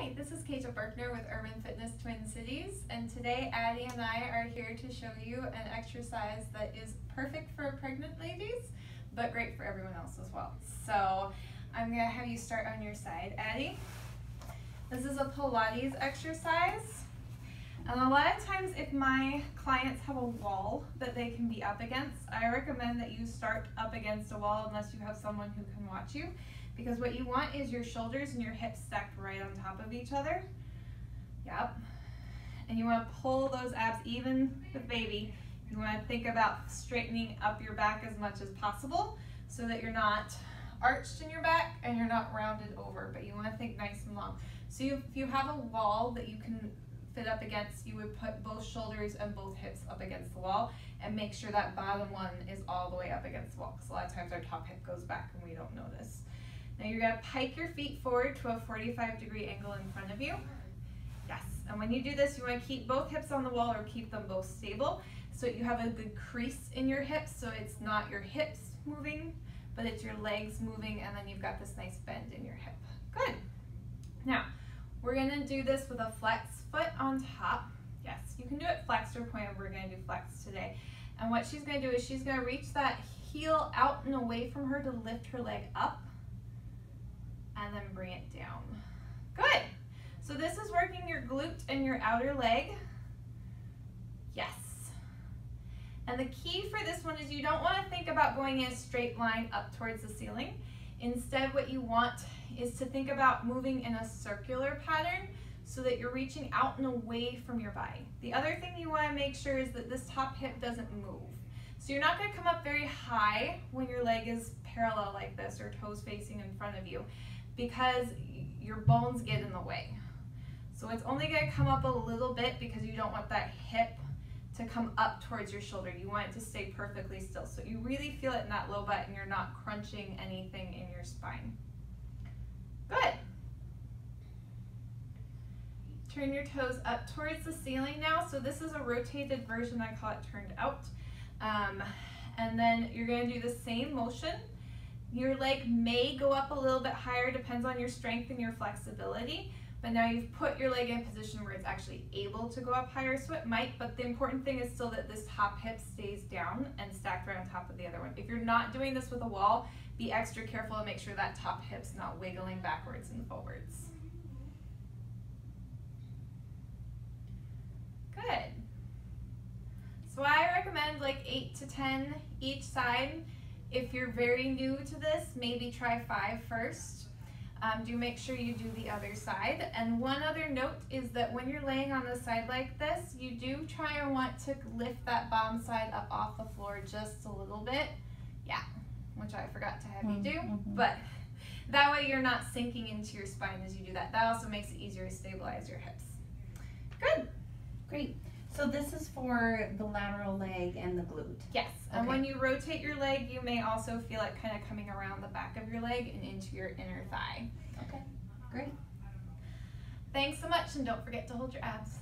Hi, this is Kate Berkner with Urban Fitness Twin Cities, and today Addie and I are here to show you an exercise that is perfect for pregnant ladies, but great for everyone else as well. So I'm going to have you start on your side, Addie. This is a Pilates exercise, and a lot of times if my clients have a wall that they can be up against, I recommend that you start up against a wall unless you have someone who can watch you. Because what you want is your shoulders and your hips stacked right on top of each other. Yep. And you want to pull those abs even with baby. You want to think about straightening up your back as much as possible so that you're not arched in your back and you're not rounded over, but you want to think nice and long. So if you have a wall that you can fit up against, you would put both shoulders and both hips up against the wall and make sure that bottom one is all the way up against the wall, because a lot of times our top hip goes back and we don't notice. Now you're going to pike your feet forward to a 45-degree angle in front of you. Yes, and when you do this, you want to keep both hips on the wall or keep them both stable so you have a good crease in your hips, so it's not your hips moving, but it's your legs moving, and then you've got this nice bend in your hip. Good. Now, we're going to do this with a flex foot on top. Yes, you can do it flexed or pointed. We're going to do flex today. And what she's going to do is she's going to reach that heel out and away from her to lift her leg up, and then bring it down. Good. So this is working your glute and your outer leg. Yes. And the key for this one is you don't want to think about going in a straight line up towards the ceiling. Instead, what you want is to think about moving in a circular pattern so that you're reaching out and away from your body. The other thing you want to make sure is that this top hip doesn't move. So you're not going to come up very high when your leg is parallel like this or toes facing in front of you, because your bones get in the way. So it's only going to come up a little bit because you don't want that hip to come up towards your shoulder. You want it to stay perfectly still. So you really feel it in that low butt and you're not crunching anything in your spine. Good. Turn your toes up towards the ceiling now. So this is a rotated version, I call it turned out. And then you're going to do the same motion. Your leg may go up a little bit higher, depends on your strength and your flexibility, but now you've put your leg in a position where it's actually able to go up higher, so it might, but the important thing is still that this top hip stays down and stacked right on top of the other one. If you're not doing this with a wall, be extra careful and make sure that top hip's not wiggling backwards and forwards. Good. So I recommend like 8 to 10 each side. If you're very new to this, maybe try 5 first. Do make sure you do the other side. And one other note is that when you're laying on the side like this, you do try and want to lift that bottom side up off the floor just a little bit. Yeah, which I forgot to have you do. But that way you're not sinking into your spine as you do that. That also makes it easier to stabilize your hips. Good. Great. So this is for the lateral leg and the glute. Yes, and okay. When you rotate your leg, you may also feel it kind of coming around the back of your leg and into your inner thigh. Okay, great. Thanks so much, and don't forget to hold your abs.